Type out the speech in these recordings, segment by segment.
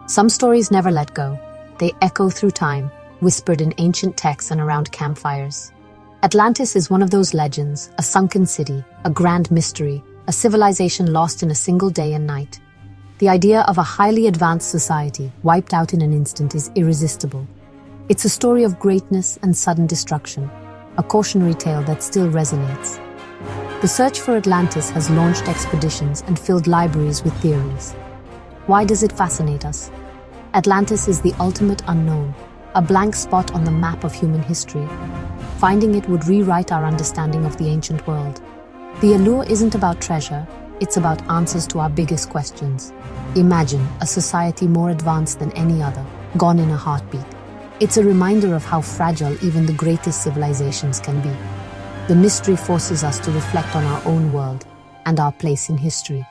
Some stories never let go. They echo through time, whispered in ancient texts and around campfires. Atlantis is one of those legends, a sunken city, a grand mystery, a civilization lost in a single day and night. The idea of a highly advanced society wiped out in an instant is irresistible. It's a story of greatness and sudden destruction, a cautionary tale that still resonates. The search for Atlantis has launched expeditions and filled libraries with theories. Why does it fascinate us? Atlantis is the ultimate unknown, a blank spot on the map of human history. Finding it would rewrite our understanding of the ancient world. The allure isn't about treasure, it's about answers to our biggest questions. Imagine a society more advanced than any other, gone in a heartbeat. It's a reminder of how fragile even the greatest civilizations can be. The mystery forces us to reflect on our own world and our place in history.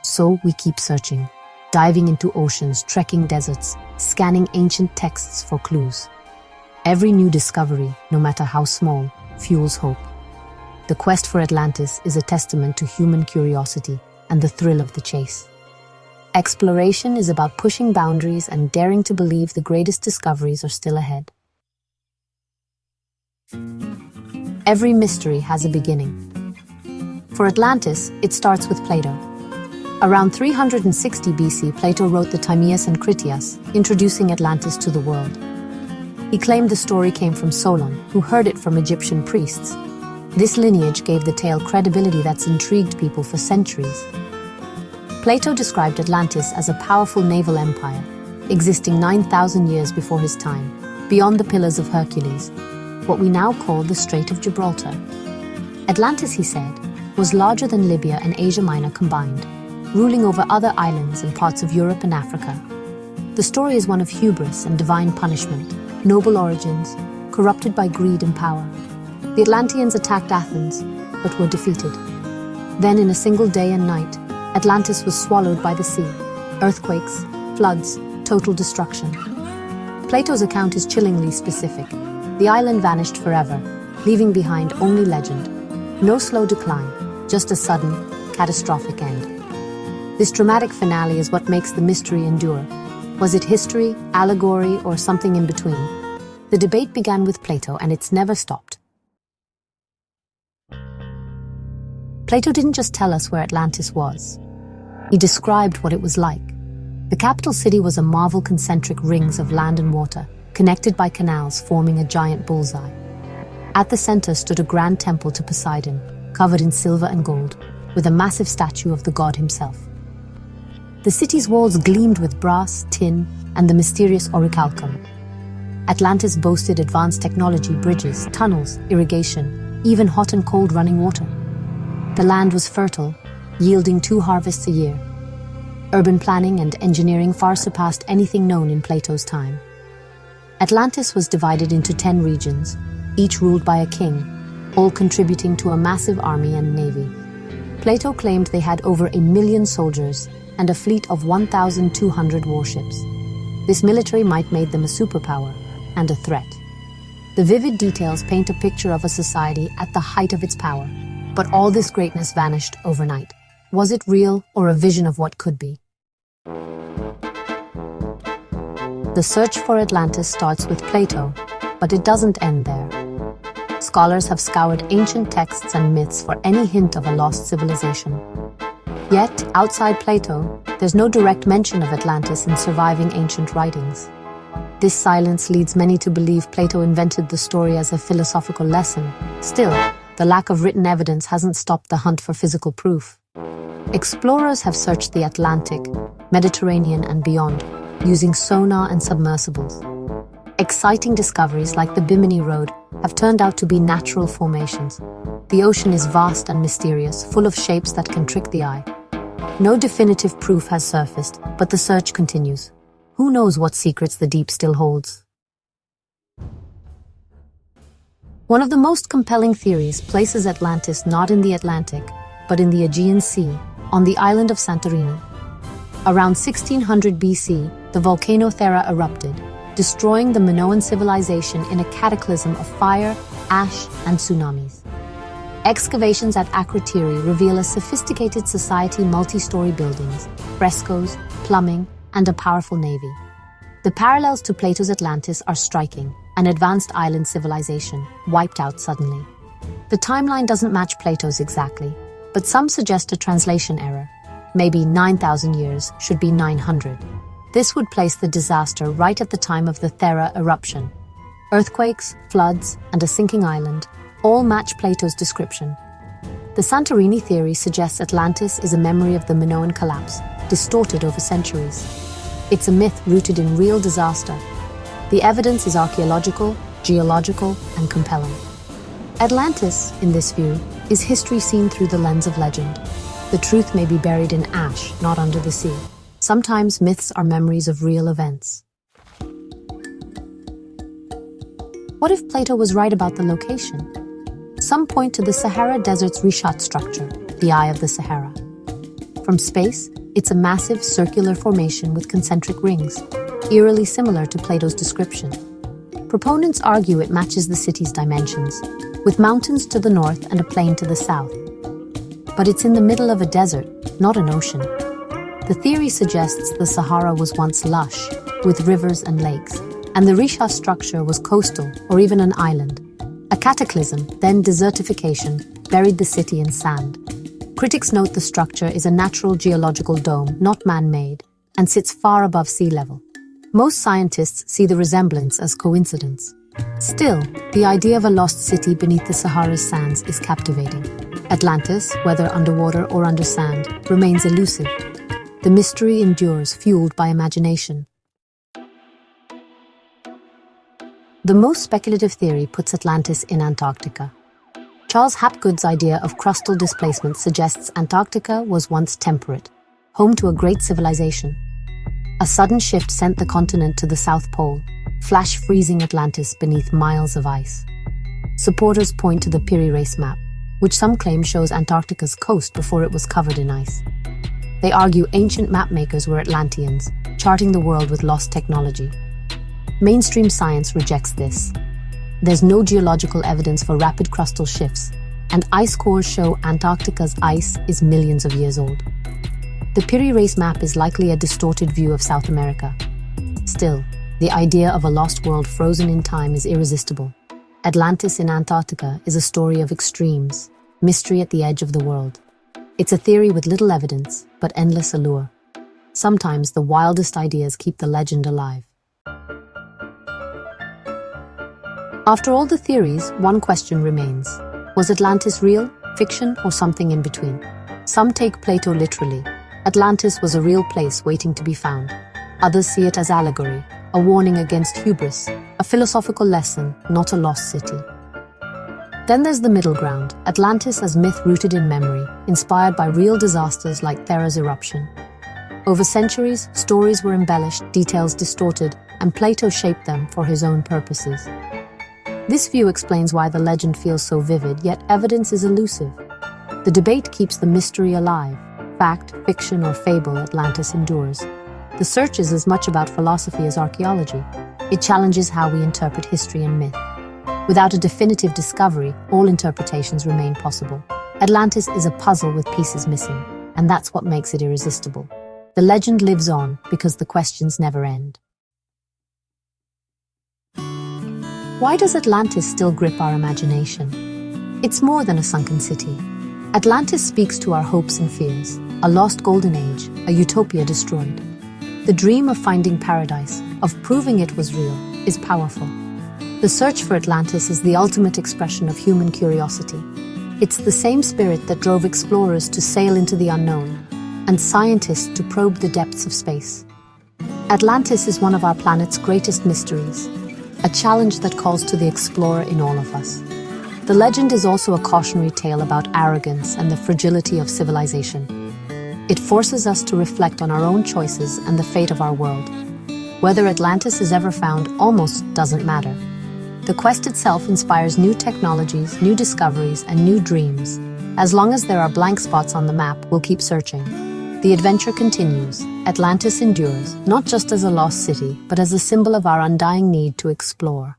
So we keep searching, diving into oceans, trekking deserts, scanning ancient texts for clues. Every new discovery, no matter how small, fuels hope. The quest for Atlantis is a testament to human curiosity and the thrill of the chase. Exploration is about pushing boundaries and daring to believe the greatest discoveries are still ahead. Every mystery has a beginning. For Atlantis, it starts with Plato. Around 360 BC, Plato wrote the Timaeus and Critias, introducing Atlantis to the world. He claimed the story came from Solon, who heard it from Egyptian priests. This lineage gave the tale credibility that's intrigued people for centuries. Plato described Atlantis as a powerful naval empire, existing 9,000 years before his time, beyond the Pillars of Hercules, what we now call the Strait of Gibraltar. Atlantis, he said, was larger than Libya and Asia Minor combined, ruling over other islands and parts of Europe and Africa. The story is one of hubris and divine punishment, noble origins, corrupted by greed and power. The Atlanteans attacked Athens, but were defeated. Then, in a single day and night, Atlantis was swallowed by the sea. Earthquakes, floods, total destruction. Plato's account is chillingly specific. The island vanished forever, leaving behind only legend. No slow decline, just a sudden, catastrophic end. This dramatic finale is what makes the mystery endure. Was it history, allegory, or something in between? The debate began with Plato, and it's never stopped. Plato didn't just tell us where Atlantis was. He described what it was like. The capital city was a marvel concentric rings of land and water, connected by canals forming a giant bullseye. At the center stood a grand temple to Poseidon, covered in silver and gold, with a massive statue of the god himself. The city's walls gleamed with brass, tin, and the mysterious orichalcum. Atlantis boasted advanced technology, bridges, tunnels, irrigation, even hot and cold running water. The land was fertile, yielding 2 harvests a year. Urban planning and engineering far surpassed anything known in Plato's time. Atlantis was divided into 10 regions, each ruled by a king, all contributing to a massive army and navy. Plato claimed they had over 1 million soldiers and a fleet of 1,200 warships. This military might made them a superpower and a threat. The vivid details paint a picture of a society at the height of its power. But all this greatness vanished overnight. Was it real or a vision of what could be? The search for Atlantis starts with Plato, but it doesn't end there. Scholars have scoured ancient texts and myths for any hint of a lost civilization. Yet, outside Plato, there's no direct mention of Atlantis in surviving ancient writings. This silence leads many to believe Plato invented the story as a philosophical lesson. Still, the lack of written evidence hasn't stopped the hunt for physical proof. Explorers have searched the Atlantic, Mediterranean, and beyond, using sonar and submersibles. Exciting discoveries like the Bimini Road have turned out to be natural formations. The ocean is vast and mysterious, full of shapes that can trick the eye. No definitive proof has surfaced, but the search continues. Who knows what secrets the deep still holds? One of the most compelling theories places Atlantis not in the Atlantic, but in the Aegean Sea, on the island of Santorini. Around 1600 BC, the volcano Thera erupted, destroying the Minoan civilization in a cataclysm of fire, ash, and tsunamis. Excavations at Akrotiri reveal a sophisticated society, multi-story buildings, frescoes, plumbing, and a powerful navy. The parallels to Plato's Atlantis are striking, an advanced island civilization, wiped out suddenly. The timeline doesn't match Plato's exactly, but some suggest a translation error. Maybe 9,000 years should be 900. This would place the disaster right at the time of the Thera eruption. Earthquakes, floods, and a sinking island all match Plato's description. The Santorini theory suggests Atlantis is a memory of the Minoan collapse, distorted over centuries. It's a myth rooted in real disaster. The evidence is archaeological, geological, and compelling. Atlantis, in this view, is history seen through the lens of legend. The truth may be buried in ash, not under the sea. Sometimes myths are memories of real events. What if Plato was right about the location? Some point to the Sahara Desert's reshot structure, the Eye of the Sahara. From space, it's a massive circular formation with concentric rings, eerily similar to Plato's description. Proponents argue it matches the city's dimensions, with mountains to the north and a plain to the south. But it's in the middle of a desert, not an ocean. The theory suggests the Sahara was once lush, with rivers and lakes, and the reshot structure was coastal or even an island. A cataclysm, then desertification, buried the city in sand. Critics note the structure is a natural geological dome, not man-made, and sits far above sea level. Most scientists see the resemblance as coincidence. Still, the idea of a lost city beneath the Sahara's sands is captivating. Atlantis, whether underwater or under sand, remains elusive. The mystery endures, fueled by imagination. The most speculative theory puts Atlantis in Antarctica. Charles Hapgood's idea of crustal displacement suggests Antarctica was once temperate, home to a great civilization. A sudden shift sent the continent to the South Pole, flash freezing Atlantis beneath miles of ice. Supporters point to the Piri Reis map, which some claim shows Antarctica's coast before it was covered in ice. They argue ancient mapmakers were Atlanteans, charting the world with lost technology. Mainstream science rejects this. There's no geological evidence for rapid crustal shifts, and ice cores show Antarctica's ice is millions of years old. The Piri Reis map is likely a distorted view of South America. Still, the idea of a lost world frozen in time is irresistible. Atlantis in Antarctica is a story of extremes, mystery at the edge of the world. It's a theory with little evidence, but endless allure. Sometimes the wildest ideas keep the legend alive. After all the theories, one question remains. Was Atlantis real, fiction, or something in between? Some take Plato literally. Atlantis was a real place waiting to be found. Others see it as allegory, a warning against hubris, a philosophical lesson, not a lost city. Then there's the middle ground, Atlantis as myth rooted in memory, inspired by real disasters like Thera's eruption. Over centuries, stories were embellished, details distorted, and Plato shaped them for his own purposes. This view explains why the legend feels so vivid, yet evidence is elusive. The debate keeps the mystery alive. Fact, fiction, or fable, Atlantis endures. The search is as much about philosophy as archaeology. It challenges how we interpret history and myth. Without a definitive discovery, all interpretations remain possible. Atlantis is a puzzle with pieces missing, and that's what makes it irresistible. The legend lives on because the questions never end. Why does Atlantis still grip our imagination? It's more than a sunken city. Atlantis speaks to our hopes and fears, a lost golden age, a utopia destroyed. The dream of finding paradise, of proving it was real, is powerful. The search for Atlantis is the ultimate expression of human curiosity. It's the same spirit that drove explorers to sail into the unknown, and scientists to probe the depths of space. Atlantis is one of our planet's greatest mysteries, a challenge that calls to the explorer in all of us. The legend is also a cautionary tale about arrogance and the fragility of civilization. It forces us to reflect on our own choices and the fate of our world. Whether Atlantis is ever found almost doesn't matter. The quest itself inspires new technologies, new discoveries, and new dreams. As long as there are blank spots on the map, we'll keep searching. The adventure continues. Atlantis endures, not just as a lost city, but as a symbol of our undying need to explore.